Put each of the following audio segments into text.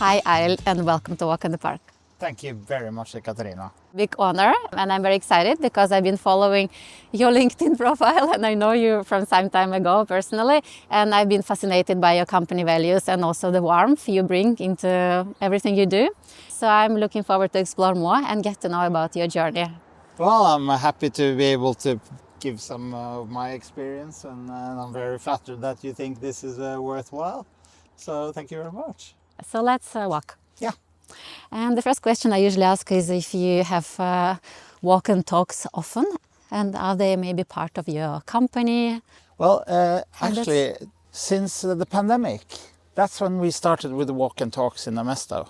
Hi Arild, and welcome to Walk in the Park. Thank you very much, Katarina. Big honor, and I'm very excited because I've been following your LinkedIn profile and I know you from some time ago personally, and I've been fascinated by your company values and also the warmth you bring into everything you do. So I'm looking forward to explore more and get to know about your journey. Well, I'm happy to be able to give some of my experience, and I'm very flattered that you think this is worthwhile. So thank you very much. So let's walk. Yeah. And the first question I usually ask is if you have walk and talks often, and are they maybe part of your company? Well, actually, since the pandemic, that's when we started with the walk and talks in Amesto,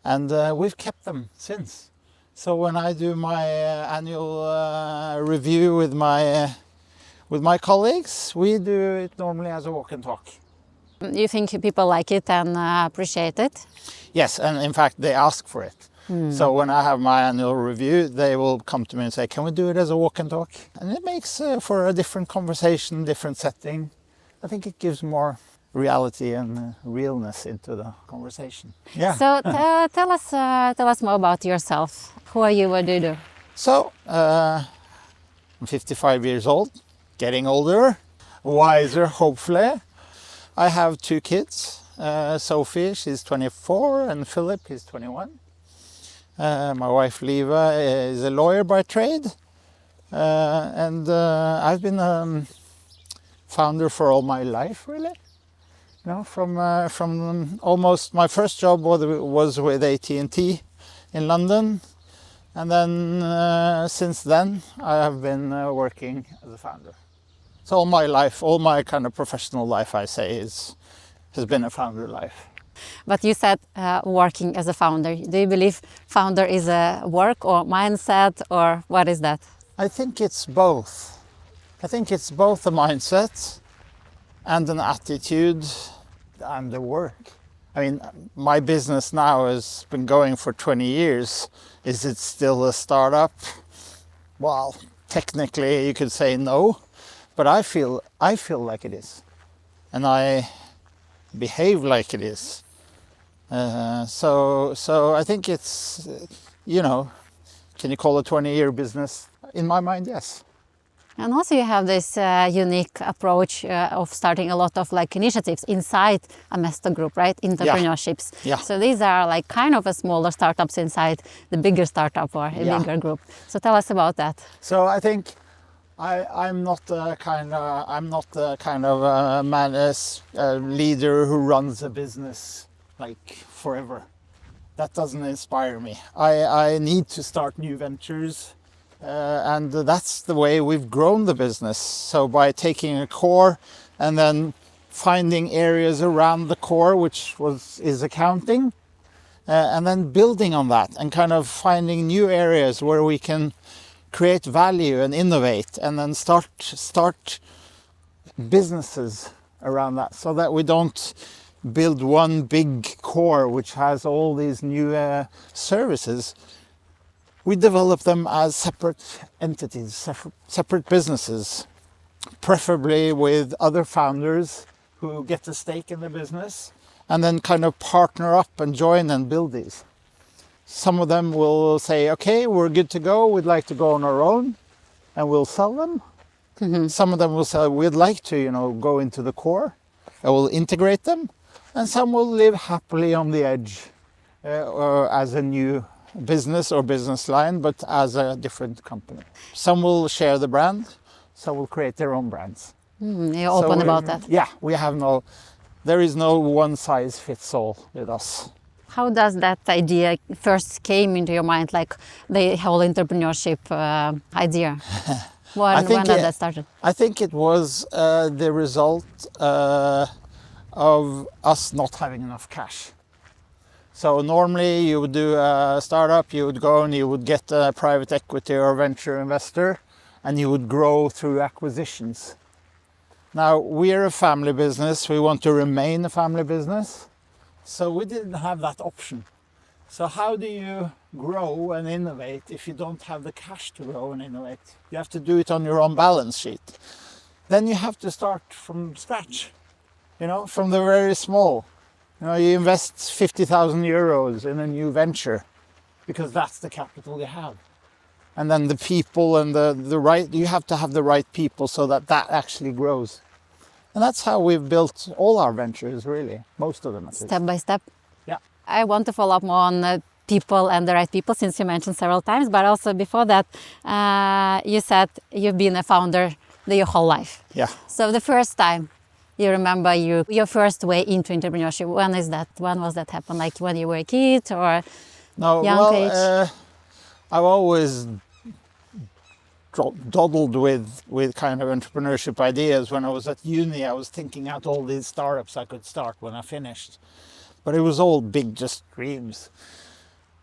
and we've kept them since. So when I do my annual review with my colleagues, we do it normally as a walk and talk. You think people like it and appreciate it? Yes, and in fact they ask for it. So when I have my annual review, they will come to me and say, can we do it as a walk and talk? And it makes for a different conversation, different setting. I think it gives more reality and realness into the conversation. Yeah. So tell us more about yourself. Who are you? What do you do? So I'm 55 years old, getting older, wiser hopefully. I have two kids. Sophie, she's 24, and Philip, he's 21. My wife, Liva, is a lawyer by trade. And I've been a founder for all my life, really. You know, from almost my first job was with AT&T in London. And then since then, I have been working as a founder. So all my life, all my kind of professional life, I say, has been a founder life. But you said working as a founder. Do you believe founder is a work or mindset, or what is that? I think it's both. I think it's both a mindset and an attitude and the work. I mean, my business now has been going for 20 years. Is it still a startup? Well, technically you could say no. But I feel like it is, and I behave like it is. So I think it's, you know, can you call it a 20-year business? In my mind, yes. And also you have this unique approach of starting a lot of like initiatives inside Amesto Group, right? Entrepreneurships. Yeah. So these are like kind of a smaller startups inside the bigger startup or a bigger group. So tell us about that. So I think I'm not the kind of leader who runs a business like forever. That doesn't inspire me. I need to start new ventures, and that's the way we've grown the business. So by taking a core and then finding areas around the core, which is accounting, and then building on that and kind of finding new areas where we can create value and innovate, and then start businesses around that, so that we don't build one big core which has all these new services. We develop them as separate entities, separate businesses, preferably with other founders who get a stake in the business, and then kind of partner up and join and build these. Some of them will say, okay, we're good to go, we'd like to go on our own, and we'll sell them. Some of them will say, we'd like to, you know, go into the core, and we'll integrate them. And some will live happily on the edge, or as a new business or business line, but as a different company. Some will share the brand, some will create their own brands. You're open about that? Yeah, there is no one size fits all with us. How does that idea first came into your mind, like the whole entrepreneurship idea? When did that start? I think it was the result of us not having enough cash. So normally you would do a startup, you would go and you would get a private equity or venture investor, and you would grow through acquisitions. Now, we're a family business, we want to remain a family business. So we didn't have that option. So how do you grow and innovate if you don't have the cash to grow and innovate? You have to do it on your own balance sheet. Then you have to start from scratch, you know, from the very small. You know, you invest 50,000 euros in a new venture because that's the capital you have. And then the people and the right, you have to have the right people so that that actually grows. And that's how we've built all our ventures, really, most of them at least. Step by step. Yeah. I want to follow up more on people and the right people, since you mentioned several times, but also before that, you said you've been a founder your whole life. Yeah. So the first time you remember your first way into entrepreneurship, when is that? When was that happen? Like when you were a kid or young age? I've always dawdled with kind of entrepreneurship ideas. When I was at uni, I was thinking out all these startups I could start when I finished. But it was all big, just dreams.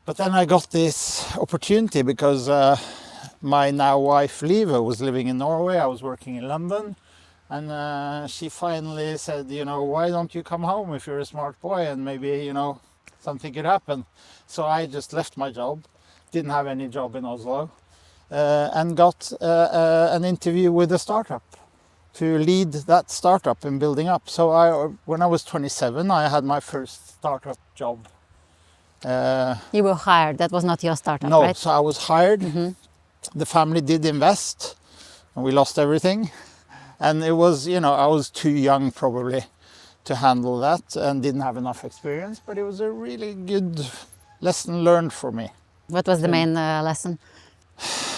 But then I got this opportunity because my now wife, Live, was living in Norway. I was working in London. And she finally said, you know, why don't you come home if you're a smart boy and maybe, you know, something could happen. So I just left my job, didn't have any job in Oslo, and got an interview with a startup to lead that startup in building up. So when I was 27, I had my first startup job. You were hired, that was not your startup, no, right? So I was hired. Mm-hmm. The family did invest and we lost everything. And it was, you know, I was too young probably to handle that and didn't have enough experience, but it was a really good lesson learned for me. What was the main lesson?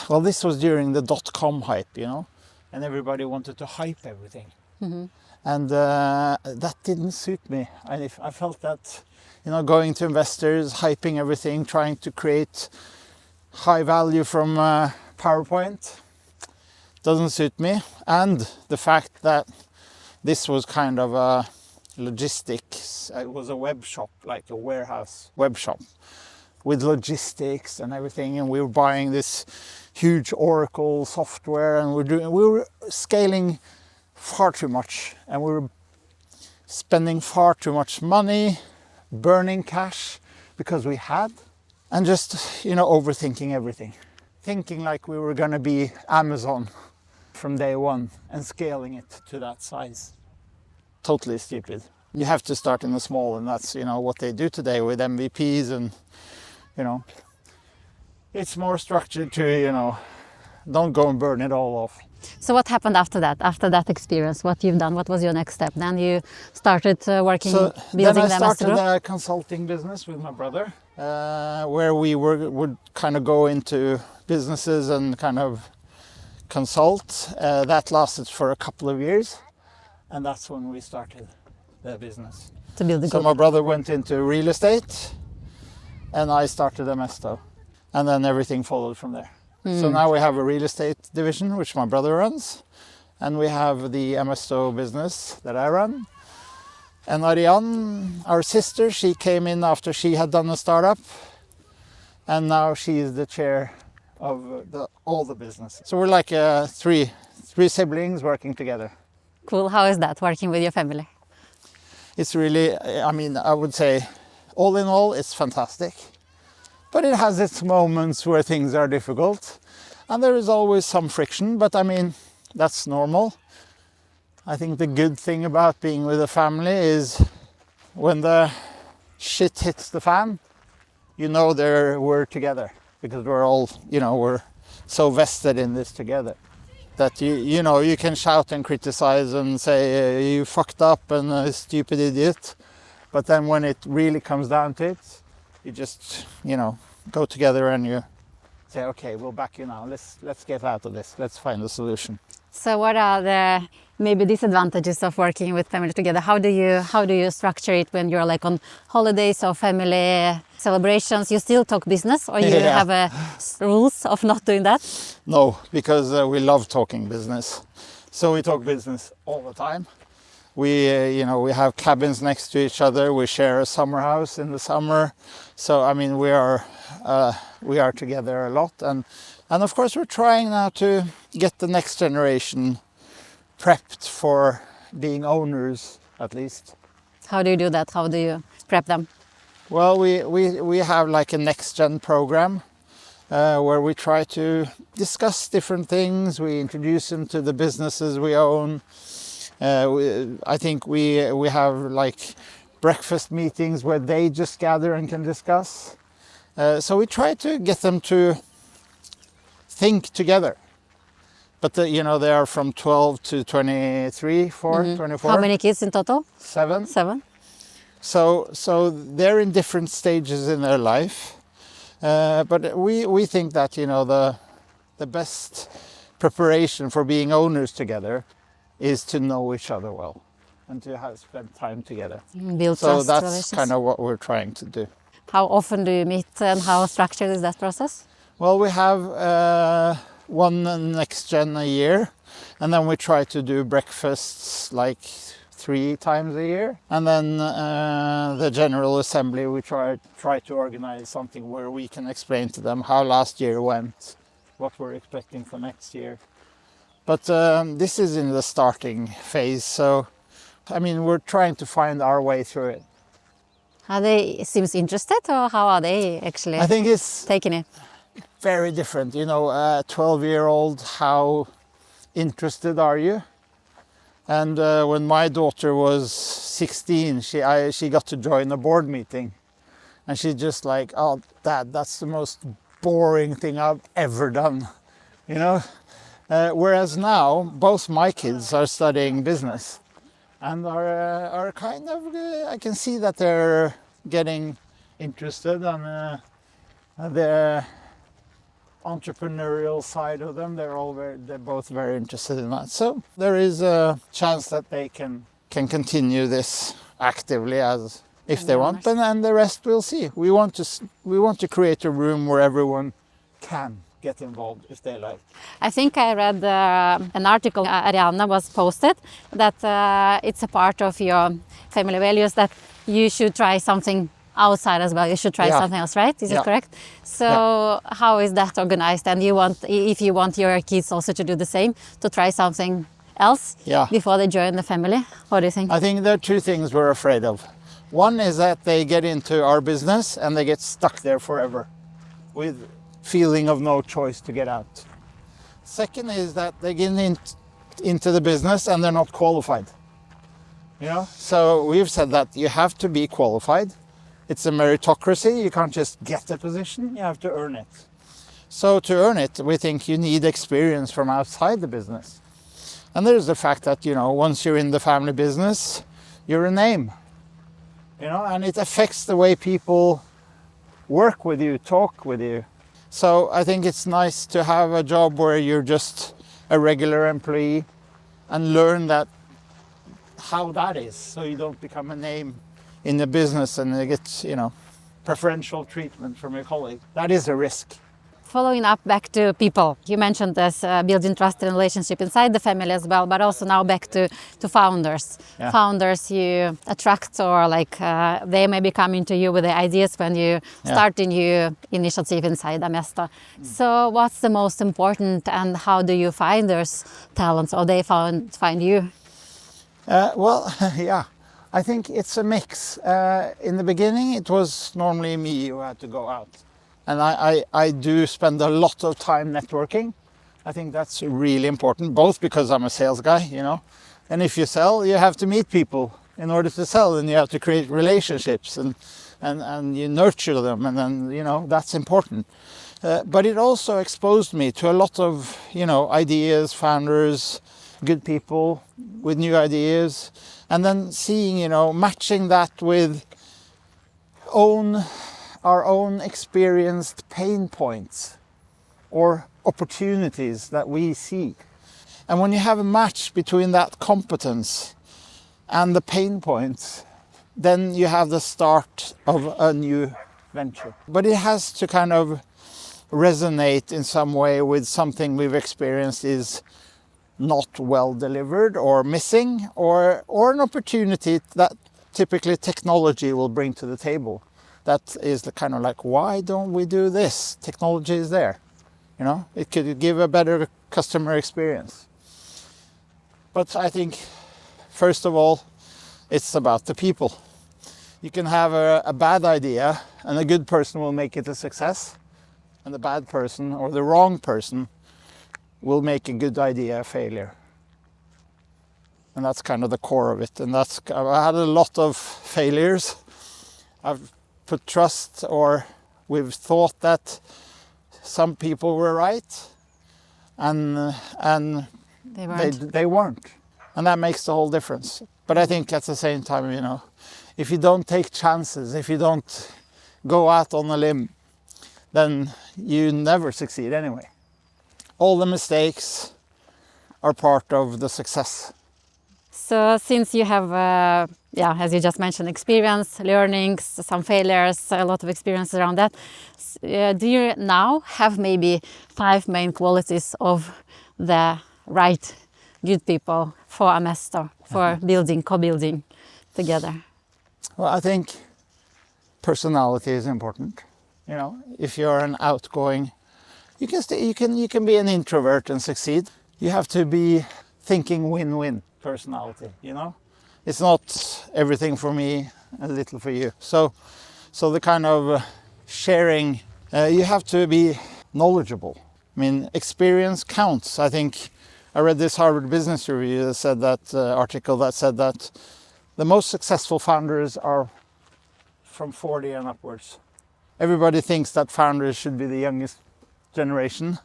Well, this was during the .com hype, you know, and everybody wanted to hype everything. Mm-hmm. And that didn't suit me. I felt that, you know, going to investors, hyping everything, trying to create high value from PowerPoint doesn't suit me. And the fact that this was kind of a logistics, it was a web shop, like a warehouse web shop with logistics and everything, and we were buying this huge Oracle software, and we were scaling far too much, and we were spending far too much money, burning cash because we had, and just, you know, overthinking everything, thinking like we were going to be Amazon from day one and scaling it to that size. Totally stupid. You have to start in the small, and that's, you know, what they do today with MVPs, and, you know, it's more structured to, you know, don't go and burn it all off. So what happened after that experience? What you've done? What was your next step? Then you started working, building the Amesto Group? Then I started a consulting business with my brother, where we would kind of go into businesses and kind of consult. That lasted for a couple of years, and that's when we started the business. To build the group. So my brother went into real estate, and I started Amesto, and then everything followed from there. So now we have a real estate division, which my brother runs, and we have the Amesto business that I run. And Ariane, our sister, she came in after she had done a startup, and now she is the chair of all the business. So we're like three siblings working together. Cool. How is that, working with your family? It's really, I mean, I would say, all in all, it's fantastic. But it has its moments where things are difficult, and there is always some friction, but I mean, that's normal. I think the good thing about being with a family is when the shit hits the fan, you know we're together, because we're all, you know, we're so vested in this together that you know, you can shout and criticize and say you fucked up and a stupid idiot, but then when it really comes down to it, you just, you know, go together and you say, okay, we'll back you now. Let's get out of this. Let's find a solution. So what are the maybe disadvantages of working with family together? How do you structure it when you're like on holidays or family celebrations? You still talk business, or you have rules of not doing that? No, because we love talking business. So we talk business all the time. We, you know, we have cabins next to each other. We share a summer house in the summer. So, I mean, we are together a lot. And of course, we're trying now to get the next generation prepped for being owners, at least. How do you do that? How do you prep them? Well, we have like a next gen program where we try to discuss different things. We introduce them to the businesses we own. I think we have like breakfast meetings where they just gather and can discuss. So we try to get them to think together. But they are from 12 to 23, 24. How many kids in total? 7. 7. So they're in different stages in their life. But we think that, the best preparation for being owners together is to know each other well and to have spent time together. Build So trust that's relations. kind of what we're trying to do. How often do you meet and how structured is that process? Well, we have one next gen a year, and then we try to do breakfasts like 3 times a year. And then the General Assembly, we try to organize something where we can explain to them how last year went, what we're expecting for next year. But this is in the starting phase, so we're trying to find our way through it. Are they seems interested, or how are they actually I think it's taking it? very different. A 12-year-old, how interested are you? And when my daughter was 16, she got to join a board meeting. And she's just like, oh, Dad, that's the most boring thing I've ever done. Whereas now, both my kids are studying business. And are kind of, I can see that they're getting interested, and the entrepreneurial side of them, they're both very interested in that. So there is a chance that they can continue this actively as if they want, and the rest we'll see. We want to create a room where everyone can get involved if they like. I think I read an article Ariana was posted that it's a part of your family values that you should try something outside as well. You should try something else, right? Is it correct? So how is that organized? And if you want your kids also to do the same, to try something else before they join the family? What do you think? I think there are 2 things we're afraid of. One is that they get into our business and they get stuck there forever with feeling of no choice to get out. Second is that they get into the business and they're not qualified. So we've said that you have to be qualified. It's a meritocracy. You can't just get a position, you have to earn it. So to earn it, we think you need experience from outside the business. And there's the fact that, once you're in the family business, you're a name. And it affects the way people work with you, talk with you. So I think it's nice to have a job where you're just a regular employee and learn how that is, so you don't become a name in the business and you get, preferential treatment from your colleague. That is a risk. Following up back to people, you mentioned this building trust and relationship inside the family as well, but also now back to founders. Yeah. Founders you attract, or they may be coming to you with the ideas when you start a new initiative inside Amesto. So what's the most important, and how do you find those talents, or they find you? I think it's a mix. In the beginning, it was normally me who had to go out. And I do spend a lot of time networking. I think that's really important, both because I'm a sales guy, and if you sell, you have to meet people in order to sell, and you have to create relationships and you nurture them, and then, that's important. But it also exposed me to a lot of, ideas, founders, good people with new ideas, and then seeing, matching that with our own experienced pain points or opportunities that we see. And when you have a match between that competence and the pain points, then you have the start of a new venture. But it has to kind of resonate in some way with something we've experienced is not well delivered or missing, or an opportunity that typically technology will bring to the table. That is the kind of why don't we do this? Technology is there. It could give a better customer experience. But I think, first of all, it's about the people. You can have a bad idea and a good person will make it a success, and the bad person or the wrong person will make a good idea a failure. And that's kind of the core of it. And I had a lot of failures. I've put trust, or we've thought that some people were right, and they weren't. And that makes the whole difference. But I think at the same time, you know, if you don't take chances, if you don't go out on a limb, then you never succeed anyway. All the mistakes are part of the success. So since you have, as you just mentioned, experience, learnings, some failures, a lot of experience around that, do you now have maybe 5 main qualities of the right, good people for Amesto, for building, co-building together? Well, I think personality is important. You know, if you're an outgoing, you can be an introvert and succeed. You have to be thinking win-win personality, you know? It's not everything for me, a little for you. So the kind of sharing, you have to be knowledgeable. I mean, experience counts. I think I read this Harvard Business Review that said that article that said that the most successful founders are from 40 and upwards. Everybody thinks that founders should be the youngest generation,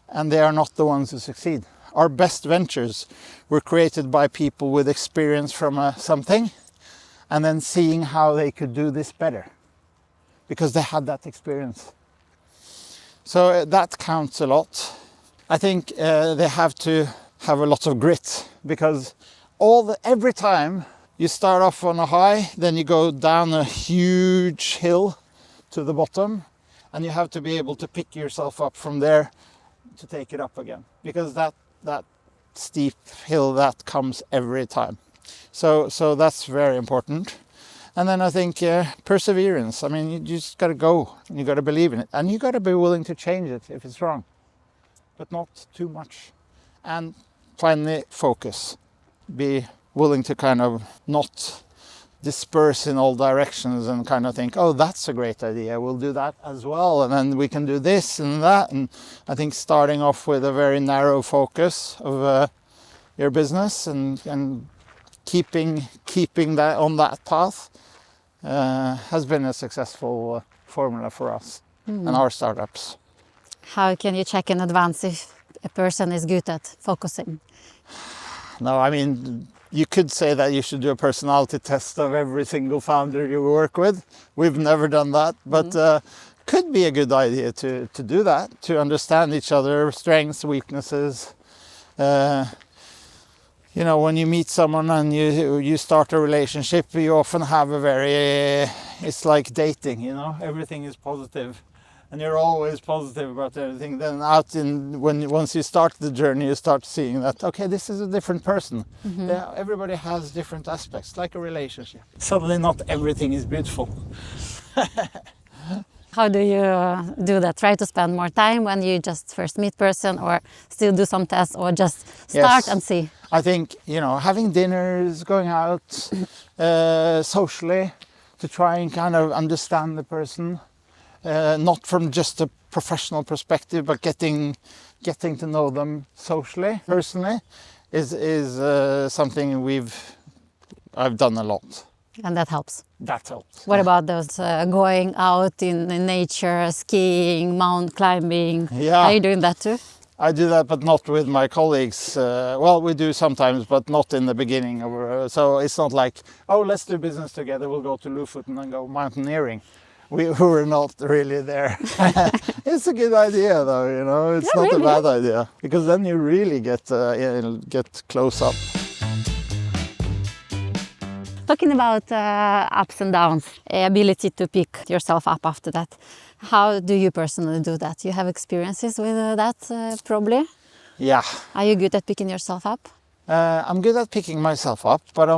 and they are not the ones who succeed. Our best ventures were created by people with experience from something, and then seeing how they could do this better, because they had that experience. So that counts a lot. I think they have to have a lot of grit, because every time you start off on a high, then you go down a huge hill to the bottom, and you have to be able to pick yourself up from there to take it up again, because that steep hill, that comes every time. So that's very important. And then I think perseverance. I mean, you just got to go, and you got to believe in it, and you got to be willing to change it if it's wrong, but not too much. And finally, focus. Be willing to kind of not disperse in all directions and kind of think, oh, that's a great idea, we'll do that as well, and then we can do this and that. And I think starting off with a very narrow focus of your business and keeping that on that path has been a successful formula for us and our startups. How can you check in advance if a person is good at focusing? No, I mean, you could say that you should do a personality test of every single founder you work with. We've never done that, but could be a good idea to do that, to understand each other, strengths, weaknesses. You know, when you meet someone and you start a relationship, you often have it's like dating, you know, everything is positive. And you're always positive about everything. Then once you start the journey, you start seeing that, okay, this is a different person. Everybody has different aspects, like a relationship. Suddenly not everything is beautiful. How do you do that? Try to spend more time when you just first meet person, or still do some tests, or just start and see? I think, you know, having dinners, going out socially to try and kind of understand the person. Not from just a professional perspective, but getting to know them socially, personally, is something I've done a lot. And that helps. That helps. What about those going out in nature, skiing, mountain climbing? Yeah. Are you doing that too? I do that, but not with my colleagues. Well, we do sometimes, but not in the beginning. So it's not like, oh, let's do business together. We'll go to Lofoten and go mountaineering. We were not really there. It's a good idea, though, you know. It's not really a bad idea, because then you really get close up. Talking about ups and downs, ability to pick yourself up after that. How do you personally do that? You have experiences with that, probably? Yeah. Are you good at picking yourself up? I'm good at picking myself up, but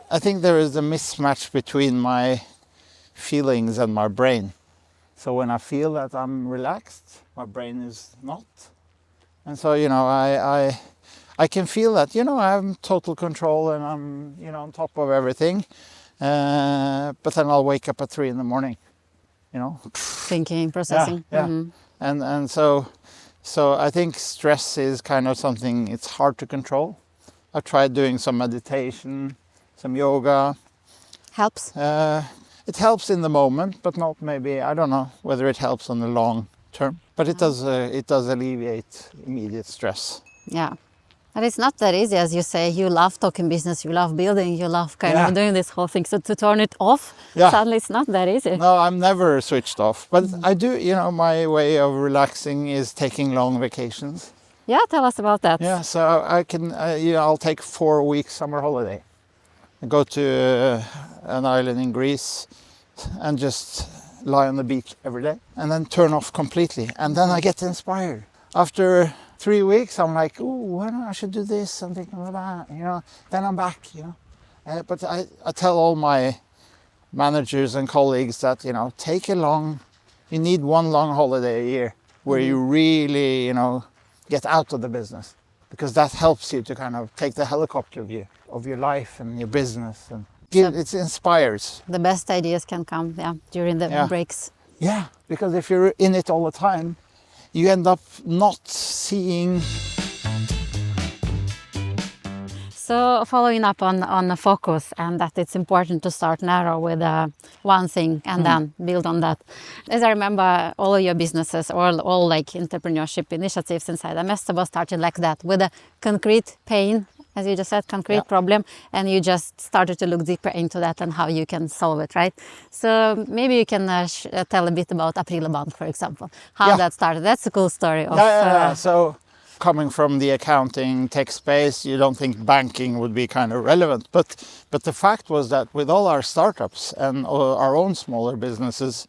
I think there is a mismatch between my feelings and my brain. So when I feel that I'm relaxed, my brain is not. And so, you know, I can feel that, you know, I have total control and I'm, you know, on top of everything. But then I'll wake up at 3 in the morning, you know. Thinking, processing. Yeah. And so I think stress is kind of something, it's hard to control. I've tried doing some meditation, some yoga. Helps. It helps in the moment, but not maybe, I don't know whether it helps on the long term. But it does alleviate immediate stress. Yeah. And it's not that easy, as you say. You love talking business, you love building, you love kind of doing this whole thing. So to turn it off, suddenly it's not that easy. No, I'm never switched off. But I do, my way of relaxing is taking long vacations. Yeah, tell us about that. Yeah, so I can, I'll take 4 weeks summer holiday. I go to an island in Greece and just lie on the beach every day and then turn off completely. And then I get inspired. After 3 weeks, I'm like, ooh, I should do this and thinking about that, Then I'm back, But I tell all my managers and colleagues that, you need one long holiday a year where you really, get out of the business, because that helps you to kind of take the helicopter view of your life and your business, and it inspires. The best ideas can come during the breaks. Yeah, because if you're in it all the time, you end up not seeing. So following up on the focus, and that it's important to start narrow with one thing and then build on that. As I remember, all of your businesses or all like entrepreneurship initiatives inside Amesto was started like that, with a concrete pain, as you just said, concrete problem, and you just started to look deeper into that and how you can solve it, right? So maybe you can tell a bit about Aprila Bank, for example, how that started. That's a cool story. So coming from the accounting tech space, you don't think banking would be kind of relevant. But the fact was that with all our startups and our own smaller businesses,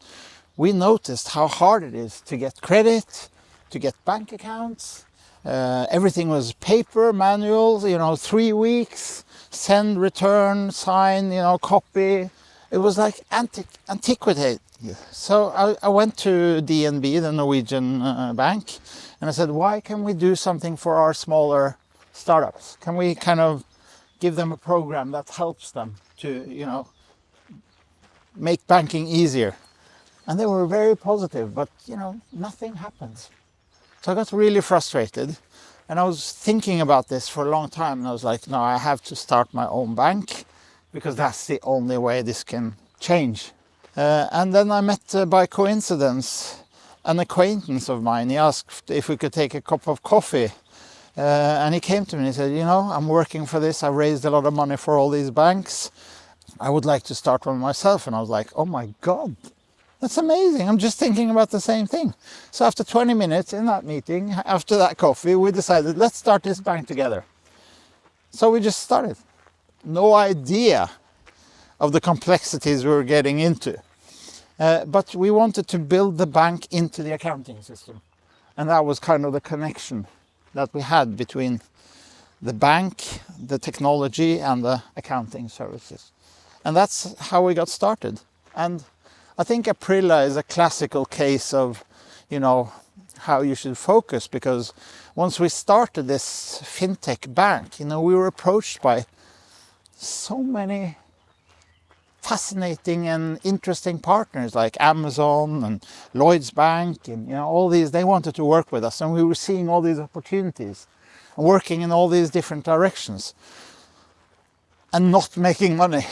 we noticed how hard it is to get credit, to get bank accounts. Everything was paper, manual, 3 weeks, send, return, sign, copy. It was like antiquated. So I went to DNB, the Norwegian bank, and I said, why can we do something for our smaller startups? Can we kind of give them a program that helps them to, make banking easier? And they were very positive, but, nothing happens. So I got really frustrated, and I was thinking about this for a long time, and I was like, no, I have to start my own bank, because that's the only way this can change. And then I met, by coincidence, an acquaintance of mine. He asked if we could take a cup of coffee. And he came to me and he said, I'm working for this. I raised a lot of money for all these banks. I would like to start one myself. And I was like, oh my God, that's amazing. I'm just thinking about the same thing. So after 20 minutes in that meeting, after that coffee, we decided, let's start this bank together. So we just started. No idea of the complexities we were getting into. But we wanted to build the bank into the accounting system. And that was kind of the connection that we had between the bank, the technology, and the accounting services. And that's how we got started. And I think Aprila is a classical case of, how you should focus, because once we started this fintech bank, we were approached by so many fascinating and interesting partners like Amazon and Lloyd's Bank and all these. They wanted to work with us, and we were seeing all these opportunities and working in all these different directions and not making money.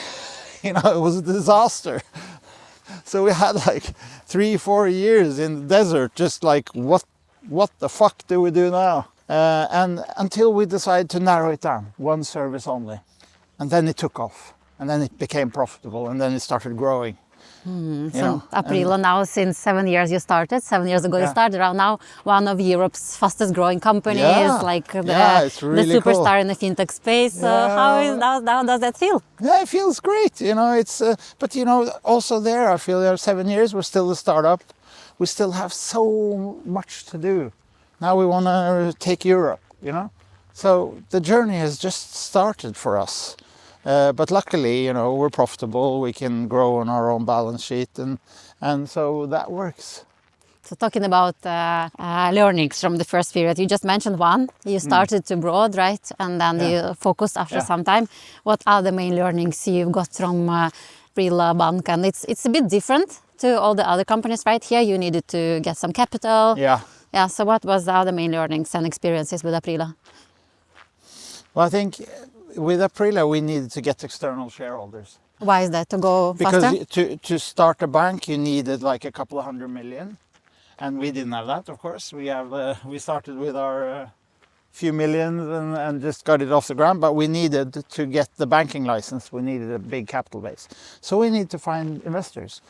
It was a disaster. So we had like 3-4 years in the desert, just like what the fuck do we do now? And until we decided to narrow it down, one service only, and then it took off. And then it became profitable, and then it started growing. So Aprila now, since 7 years you started, 7 years ago you started, around now one of Europe's fastest growing companies, it's really the superstar cool in the fintech space. How does that feel? Yeah, it feels great. But also there, I feel 7 years, we're still a startup. We still have so much to do. Now we want to take Europe, So the journey has just started for us. But luckily, we're profitable. We can grow on our own balance sheet, and so that works. So talking about learnings from the first period, you just mentioned one. You started to broad, right? And then you focused after some time. What are the main learnings you got from Aprila Bank? And it's a bit different to all the other companies, right? Here you needed to get some capital. Yeah. Yeah. So what was the other main learnings and experiences with Aprila? Well, I think with Aprila we needed to get external shareholders. Why is that? To go Because faster? to start a bank you needed like a couple of 100 million, and we didn't have that, of course. We started with our few millions and just got it off the ground, but we needed to get the banking license. We needed a big capital base, so we need to find investors.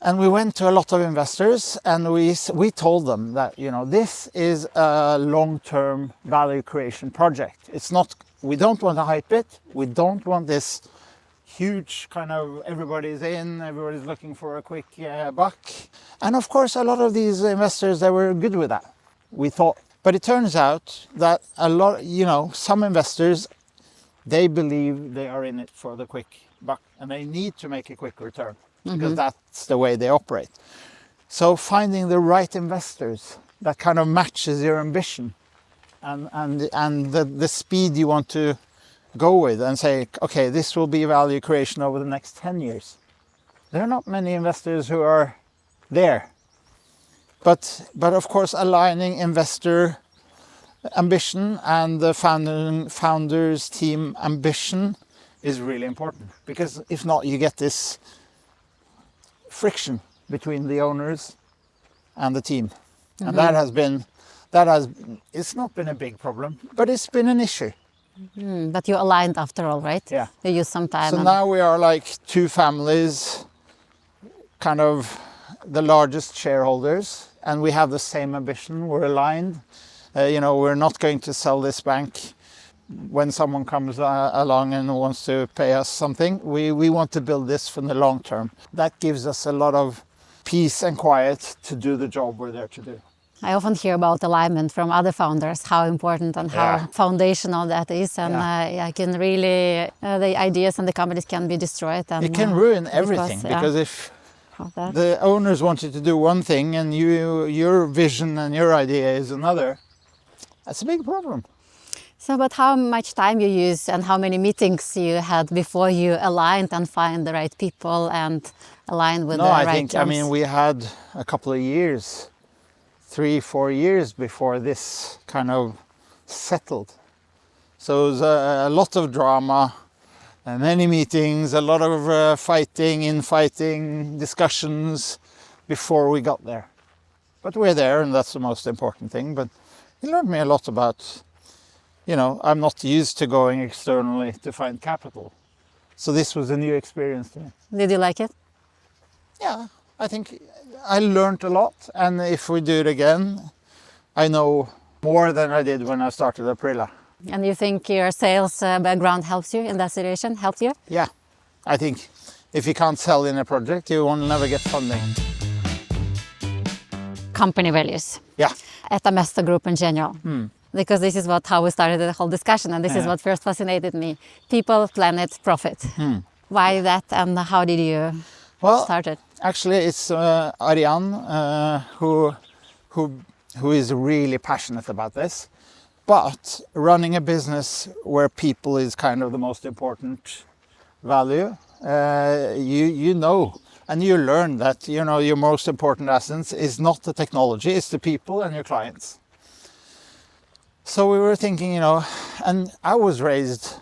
And we went to a lot of investors, and we told them that, you know, this is a long-term value creation project. It's not, we don't want to hype it. We don't want this huge kind of everybody's in, everybody's looking for a quick buck. And of course, a lot of these investors, they were good with that, we thought. But it turns out that a lot, you know, some investors, they believe they are in it for the quick buck, and they need to make a quick return because that's the way they operate. So finding the right investors that kind of matches your ambition and the speed you want to go with, and say, okay, this will be value creation over the next 10 years. There are not many investors who are there. But of course, aligning investor ambition and the founders team ambition is really important, because if not, you get this friction between the owners and the team. And it's not been a big problem, but it's been an issue. But you aligned after all, right? Yeah. You used some time. So now we are like two families, kind of the largest shareholders, and we have the same ambition. We're aligned. You know, we're not going to sell this bank when someone comes along and wants to pay us something. We want to build this for the long term. That gives us a lot of peace and quiet to do the job we're there to do. I often hear about alignment from other founders, how important and how foundational that is. And I can really, the ideas and the companies can be destroyed. And, it can ruin everything, because if the owners wanted to do one thing and your vision and your idea is another, that's a big problem. So, but how much time you use and how many meetings you had before you aligned and find the right people and align with the right jobs? I mean, we had a couple of years, 3-4 years before this kind of settled. So it was a lot of drama, many meetings, a lot of infighting, discussions before we got there. But we're there, and that's the most important thing. But it learned me a lot about, you know, I'm not used to going externally to find capital. So this was a new experience to me. Did you like it? Yeah, I think I learned a lot, and if we do it again, I know more than I did when I started Aprila. And you think your sales background helps you in that situation, helped you? Yeah, I think if you can't sell in a project, you will never get funding. Company values. Yeah. At Amesto Group in general. Because this is how we started the whole discussion, and this is what first fascinated me. People, planet, profit. Why that, and how did you start it? Actually, it's Arild who is really passionate about this. But running a business where people is kind of the most important value, you know, and you learn that, you know, your most important assets is not the technology, it's the people and your clients. So we were thinking, you know, and I was raised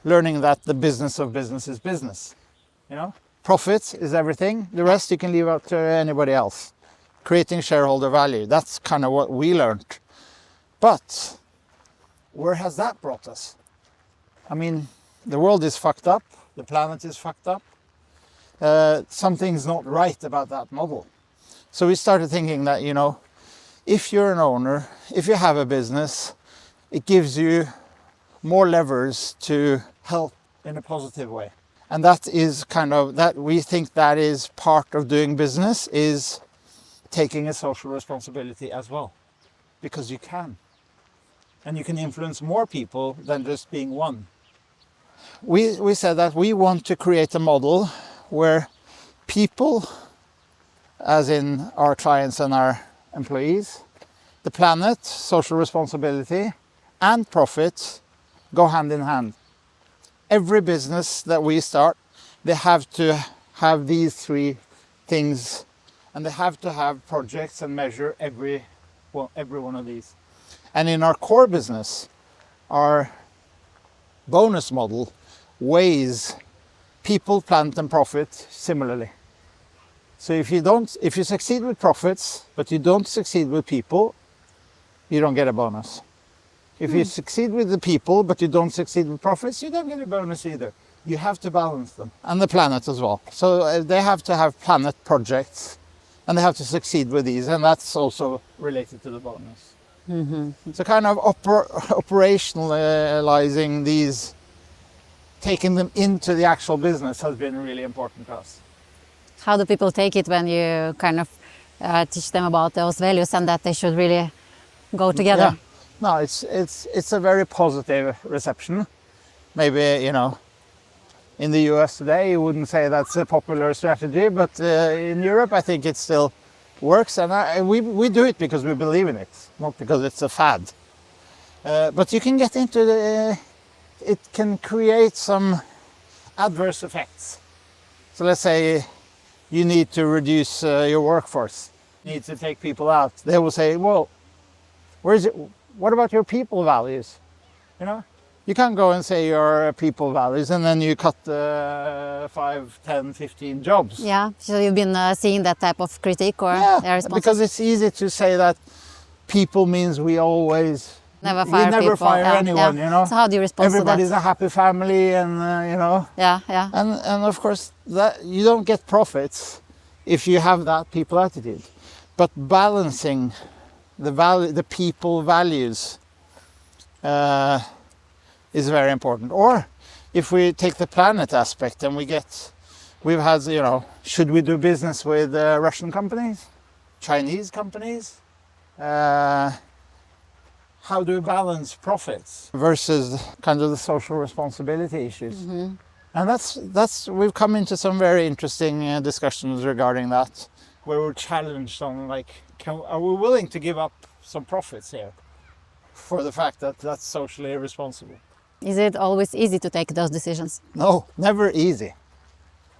learning that the business of business is business, you know. Profit is everything. The rest you can leave up to anybody else. Creating shareholder value. That's kind of what we learned. But where has that brought us? I mean, the world is fucked up. The planet is fucked up. Something's not right about that model. So we started thinking that, you know, if you're an owner, if you have a business, it gives you more levers to help in a positive way. And that is kind of, that we think that is part of doing business, is taking a social responsibility as well. Because you can. And you can influence more people than just being one. We said that we want to create a model where people, as in our clients and our employees, the planet, social responsibility, and profit go hand in hand. Every business that we start, they have to have these three things, and they have to have projects and measure every one of these. And in our core business, our bonus model weighs people, planet, and profit similarly. So if you succeed with profits, but you don't succeed with people, you don't get a bonus. If you succeed with the people, but you don't succeed with profits, you don't get a bonus either. You have to balance them. And the planet as well. So they have to have planet projects, and they have to succeed with these, and that's also related to the bonus. So kind of operationalizing these, taking them into the actual business has been really important to us. How do people take it when you kind of teach them about those values and that they should really go together? Yeah. No, it's a very positive reception. Maybe, you know, in the US today, you wouldn't say that's a popular strategy, but in Europe, I think it still works. And we do it because we believe in it, not because it's a fad. But you can get into it can create some adverse effects. So let's say you need to reduce your workforce, you need to take people out. They will say, well, what about your people values? You know, you can't go and say your people values and then you cut 5, 10, 15 jobs. Yeah, so you've been seeing that type of critique or response? Because it's easy to say that people means we always never fire anyone, you know. So how do you respond Everybody's to that? a happy family, and you know. Yeah. And of course that you don't get profits if you have that people attitude. But balancing the people values is very important. Or if we take the planet aspect and we've had, you know, should we do business with Russian companies, Chinese companies? How do we balance profits versus kind of the social responsibility issues? And that's we've come into some very interesting discussions regarding that, where we're challenged on like, are we willing to give up some profits here for the fact that that's socially responsible? Is it always easy to take those decisions? No, never easy.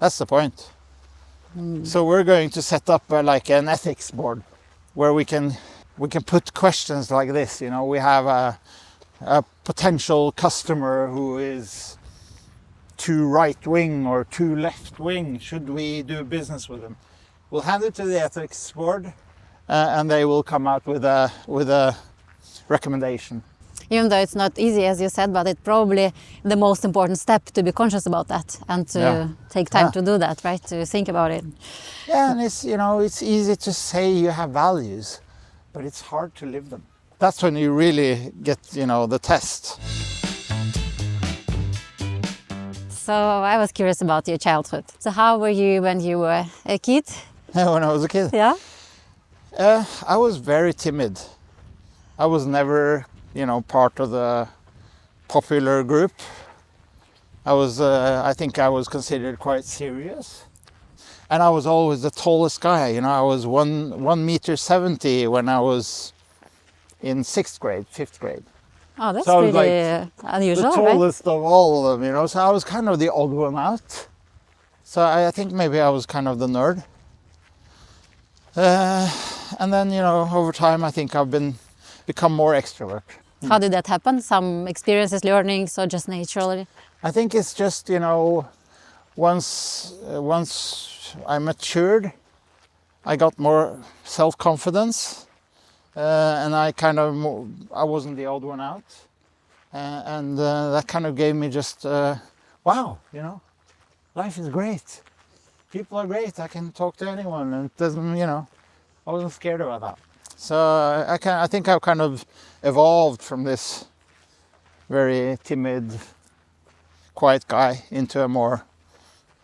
That's the point. So we're going to set up like an ethics board where we can put questions like this. You know, we have a potential customer who is too right-wing or too left-wing. Should we do business with them? We'll hand it to the ethics board, and they will come out with a recommendation. Even though it's not easy, as you said, but it's probably the most important step to be conscious about that and to take time to do that, right? To think about it. Yeah, and it's, you know, it's easy to say you have values, but it's hard to live them. That's when you really get, you know, the test. So I was curious about your childhood. So how were you when you were a kid? When I was a kid? Yeah? I was very timid. I was never, you know, part of the popular group. I think I was considered quite serious. And I was always the tallest guy. You know, I was 1.70 m when I was in 6th grade, 5th grade. Oh, that's So I was pretty unusual, the tallest of all of them, you know. So I was kind of the odd one out. So I think maybe I was kind of the nerd. And then, you know, over time, I think I've become more extrovert. How did that happen? Some experiences, learning, so just naturally? I think it's just, you know, once I matured, I got more self-confidence, and I wasn't the odd one out, and that kind of gave me just, wow, you know, life is great. People are great. I can talk to anyone, and it doesn't, you know, I wasn't scared about that. So I think I've kind of evolved from this very timid, quiet guy into a more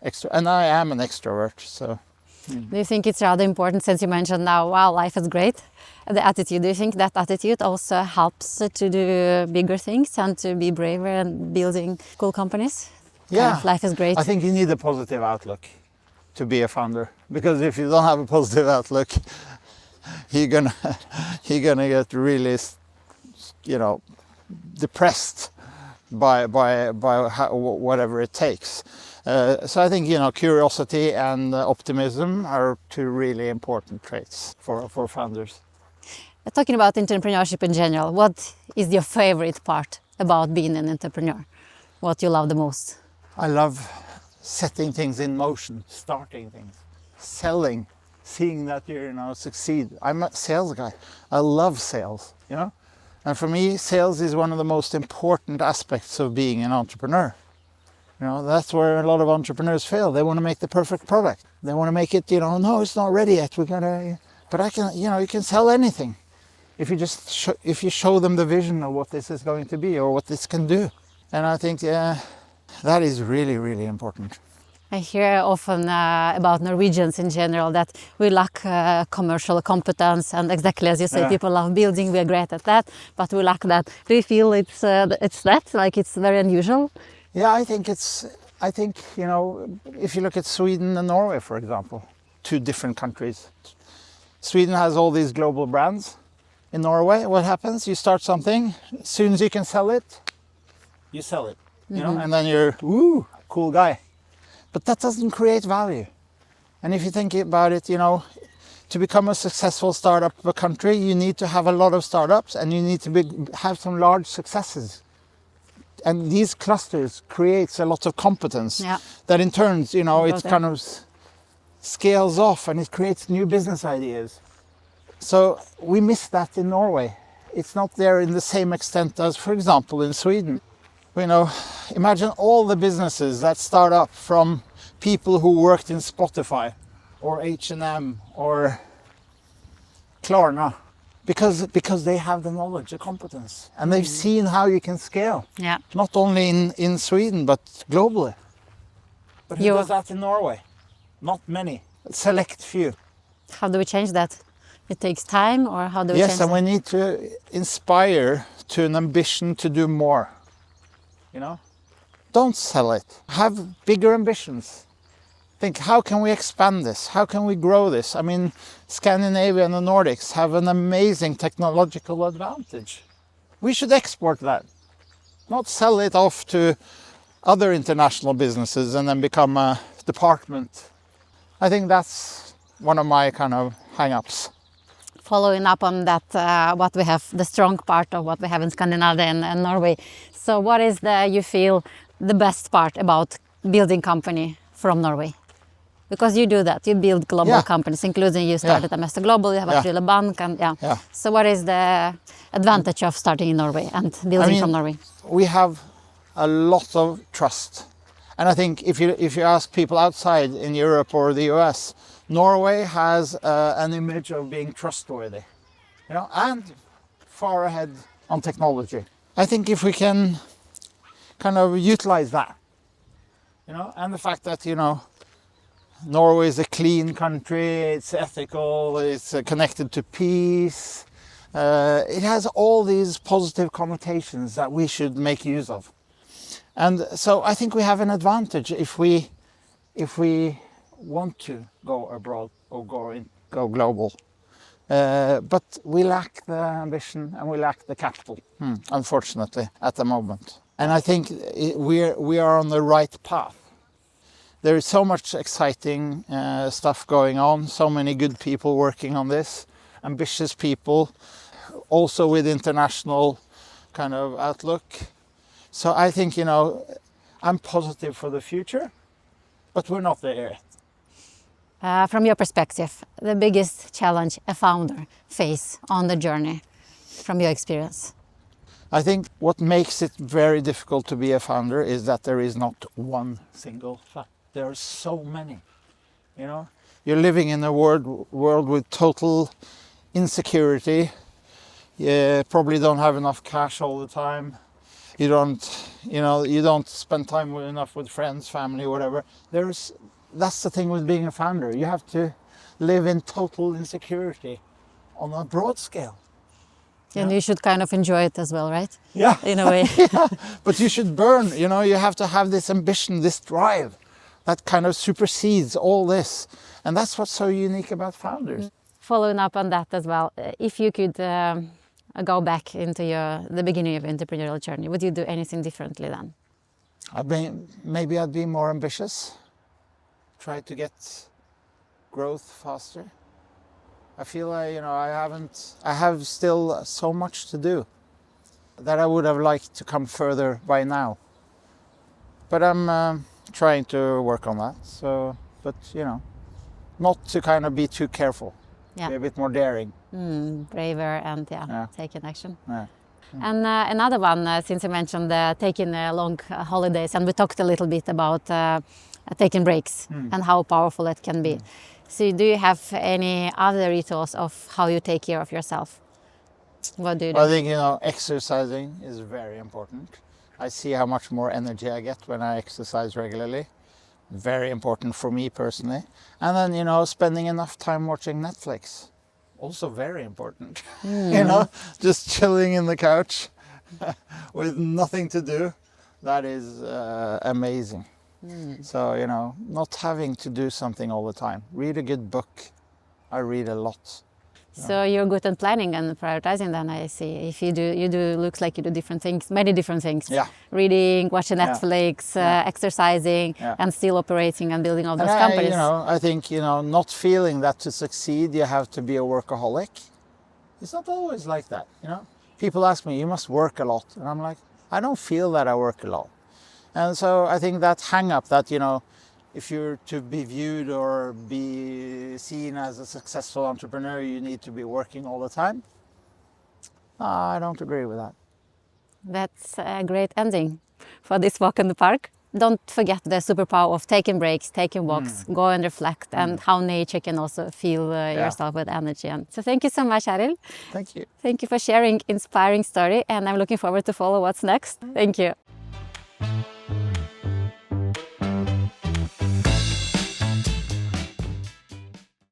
extrovert, and I am an extrovert. So, do you think it's rather important, since you mentioned now, wow, life is great, the attitude? Do you think that attitude also helps to do bigger things and to be braver and building cool companies? Yeah, kind of life is great. I think you need a positive outlook to be a founder, because if you don't have a positive outlook, you're gonna get really, you know, depressed by whatever it takes. So I think, you know, curiosity and optimism are two really important traits for founders. Talking about entrepreneurship in general, what is your favorite part about being an entrepreneur? What you love the most? I love setting things in motion, starting things, selling, seeing that you succeed. I'm a sales guy. I love sales, And for me, sales is one of the most important aspects of being an entrepreneur. That's where a lot of entrepreneurs fail. They want to make the perfect product. They want to make it, no, it's not ready yet. But you can sell anything if you just if you show them the vision of what this is going to be or what this can do. And I think that is really, really important. I hear often about Norwegians in general that we lack commercial competence, and exactly as you say, people love building, we are great at that, but we lack that. Do you feel it's that, like it's very unusual? Yeah, I think if you look at Sweden and Norway, for example, two different countries. Sweden has all these global brands. In Norway, what happens? You start something, as soon as you can sell it, you sell it, and then you're, woo, cool guy. But that doesn't create value. And if you think about it, to become a successful startup of a country, you need to have a lot of startups and you need to have some large successes. And these clusters creates a lot of competence that in turn, it kind of scales off and it creates new business ideas. So we miss that in Norway. It's not there in the same extent as, for example, in Sweden. Imagine all the businesses that start up from people who worked in Spotify or H&M or Klarna because they have the knowledge, the competence, and they've seen how you can scale. Yeah. Not only in Sweden, but globally. But who does that in Norway? Not many. A select few. How do we change that? It takes time, or how do we change Yes, and we need to inspire to an ambition to do more. Don't sell it. Have bigger ambitions. Think, how can we expand this? How can we grow this? I mean, Scandinavia and the Nordics have an amazing technological advantage. We should export that, not sell it off to other international businesses and then become a department. I think that's one of my kind of hang-ups. Following up on that, what we have, the strong part of what we have in Scandinavia and Norway. So what is you feel the best part about building company from Norway? Because you do that, you build global companies, including you started Amesto Global, you have Aprila Bank, and So what is the advantage of starting in Norway and building from Norway? We have a lot of trust. And I think if you ask people outside in Europe or the US, Norway has an image of being trustworthy, and far ahead on technology. I think if we can kind of utilize that, and the fact that, Norway is a clean country, it's ethical, it's connected to peace. It has all these positive connotations that we should make use of. And so I think we have an advantage if we want to go abroad or go global. But we lack the ambition and we lack the capital, unfortunately, at the moment. And I think we are on the right path. There is so much exciting stuff going on, so many good people working on this, ambitious people, also with international kind of outlook. So I think, I'm positive for the future, but we're not there yet. From your perspective, the biggest challenge a founder faces on the journey, from your experience? I think what makes it very difficult to be a founder is that there is not one single fact. There are so many, You're living in a world with total insecurity. You probably don't have enough cash all the time. You don't spend time enough with friends, family, whatever. That's the thing with being a founder. You have to live in total insecurity on a broad scale. And you should kind of enjoy it as well, right? Yeah. In a way. Yeah. But you should burn, you have to have this ambition, this drive that kind of supersedes all this. And that's what's so unique about founders. Following up on that as well, if you could go back into the beginning of your entrepreneurial journey, would you do anything differently then? Maybe I'd be more ambitious. Try to get growth faster. I feel like, I have still so much to do. that I would have liked to come further by now. But I'm trying to work on that. So, but you know, not to kind of be too careful. Yeah. Be a bit more daring. Braver and taking action. Yeah. And another one, since you mentioned taking long holidays, and we talked a little bit about taking breaks and how powerful it can be. So do you have any other rituals of how you take care of yourself? What do you do? I think, you know, exercising is very important. I see how much more energy I get when I exercise regularly. Very important for me personally. And then, you know, spending enough time watching Netflix. Also very important. You know, just chilling in the couch with nothing to do. That is amazing. So, you know, not having to do something all the time. Read a good book. I read a lot. So you're good at planning and prioritizing then, I see. If you do, looks like you do different things, many different things. Yeah. Reading, watching Netflix, exercising, and still operating and building all those companies. You know, I think, you know, not feeling that to succeed, you have to be a workaholic. It's not always like that, you know. People ask me, you must work a lot. And I'm like, I don't feel that I work a lot. And so I think that hang up that, you know, if you're to be viewed or be seen as a successful entrepreneur, you need to be working all the time. I don't agree with that. That's a great ending for this walk in the park. Don't forget the superpower of taking breaks, taking walks, go and reflect, and how nature can also fill yourself with energy. And so thank you so much, Arild. Thank you. Thank you for sharing inspiring story, and I'm looking forward to follow what's next. Thank you.